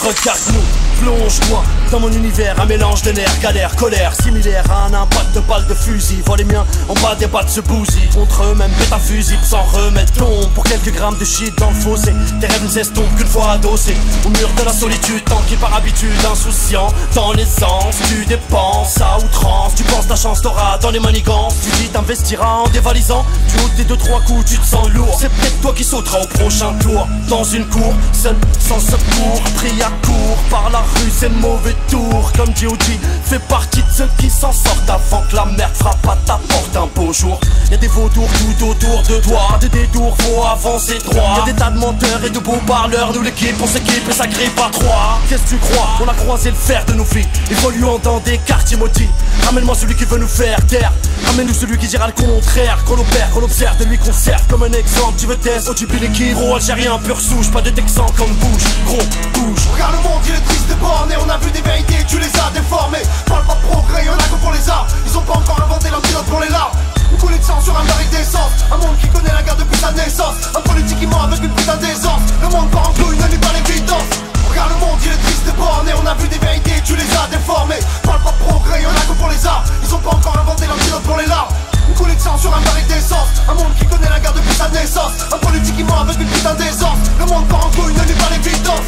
Regarde-nous, plonge-moi dans mon univers, un mélange de nerfs, galère, colère, similaire à un impact de balles de fusil. Vois les miens en bas des battes se bousillent, contre eux-mêmes pète un fusible sans remède. Tombe pour quelques grammes de shit dans le fossé, tes rêves ne s'estompent qu'une fois adossés au mur de la solitude, tanké par habitude, insouciant dans l'essence. Tu dépenses à outrance, tu penses ta chance t'auras dans les manigances. Tu dis t'investiras en dévalisant, tu ôtes tes 2-3 coups, tu te sens lourd. C'est peut-être toi qui sauteras au prochain tour, dans une cour, seul, sans secours, pris à court par la rue, c'est le mauvais tour. Comme G.O.D. fait partie de ceux qui s'en sortent avant que la merde frappe à ta porte un beau jour. Y'a des vautours tout autour de toi, des détours, faut avancer droit. Y'a des tas de menteurs et de beaux parleurs, nous l'équipe, on s'équipe et ça grippe à trois. Qu'est-ce que tu crois? On a croisé le fer de nos vies, évoluant dans des quartiers maudits. Ramène-moi celui qui veut nous faire taire, ramène-nous celui qui dira le contraire. Qu'on opère, qu'on observe, de lui qu'on serve comme un exemple. Tu veux test, tu piles qui gros algérien pur souche, pas de texan comme bouge, gros bouge. Regarde le monde, il est triste et borné, on a vu des vérités, tu les as déformées. Parle pas de progrès, y'en a que pour les arts, ils ont pas encore inventé l'antidote pour les larmes. Une coulée de sang sur un baril d'essence, un monde qui connaît la guerre depuis sa naissance, un politique qui ment avec une putain d'aisance. Le monde part en couille, ne lit pas l'évidence. Regarde le monde, il est triste et borné, on a vu des vérités, tu les as déformées. Parle pas de progrès, y'en a que pour les arts, ils ont pas encore inventé l'antidote pour les larmes. Une coulée de sang sur un baril d'essence, un monde qui connaît la guerre depuis sa naissance, un politique qui ment avec une putain d'aisance. Le monde part en couille, ne lit pas l'évidence.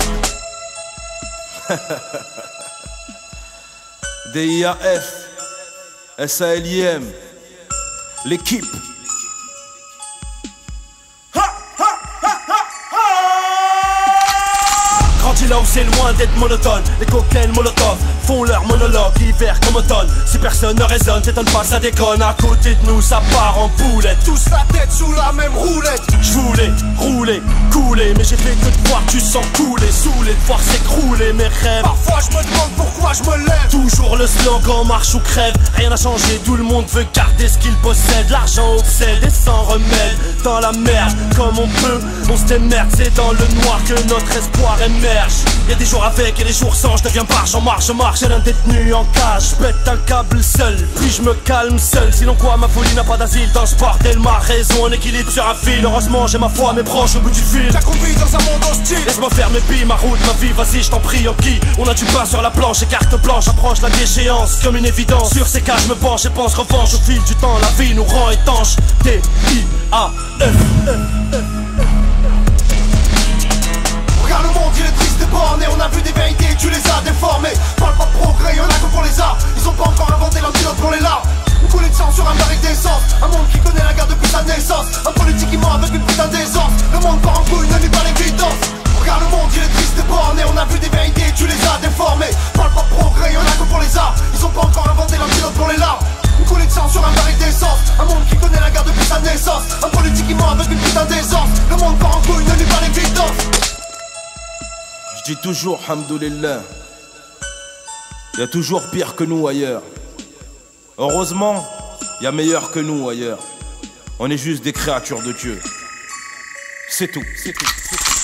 DIAF, SALIM, l'équipe. Grandis là où c'est loin d'être monotone, les cocktails molotov font leur monologue, hiver comme automne. Si personne ne résonne, t'étonne pas, ça déconne. À côté de nous, ça part en boulette. Tous la tête sous la même roulette. Je voulais rouler, couler, mais j'ai fait que de voir tu sens couler, saoulé de voir s'écrouler mes rêves. Parfois je me demande pourquoi je me lève. Toujours le slogan marche ou crève, rien n'a changé, tout le monde veut garder ce qu'il possède. L'argent obsède et sans remède, dans la merde comme on peut, on se démerde. C'est dans le noir que notre espoir émerge. Y'a des jours avec et des jours sans, je deviens barge en marche, j'ai l'un détenu en cage, je pète un câble seul, puis je me calme seul. Sinon quoi, ma folie n'a pas d'asile dans ce bordel, ma raison en équilibre sur un fil. Heureusement j'ai ma foi, mes proches au bout du fil. J'accomplis dans un monde hostile. Laisse-moi faire mes billes, ma route, ma vie, vas-y je t'en prie, ok. On a du pain sur la planche et carte blanche, approche la déchéance comme une évidence. Sur ces cas je me penche et pense revanche au fil du temps, la vie nous rend étanches. DIAF. Regarde le monde, il est triste et borné, on a vu des vérités, tu les as déformées. Parle pas de progrès, y'en a que pour les arts, ils ont pas encore inventé l'antidote pour les larmes. Une coulée de sang sur un baril d'essence, un monde qui connaît la guerre depuis sa naissance, un politique qui ment avec une putain d'aisance. Le monde part en couille, ne lit pas l'évidence. Regarde le monde, il est triste et borné, on a vu des vérités, tu les as déformées. Parle pas de progrès, y'en a que pour les arts, ils ont pas encore inventé l'antidote pour les larmes. Une coulée de sang sur un baril d'essence, un monde qui connaît la guerre depuis sa naissance, un politique qui ment avec une putain d'aisance. Le monde part en couille, ne lit pas l'évidence. Je dis toujours Hamdoulillah, il y a toujours pire que nous ailleurs. Heureusement, il y a meilleur que nous ailleurs. On est juste des créatures de Dieu. C'est tout, c'est tout, c'est tout.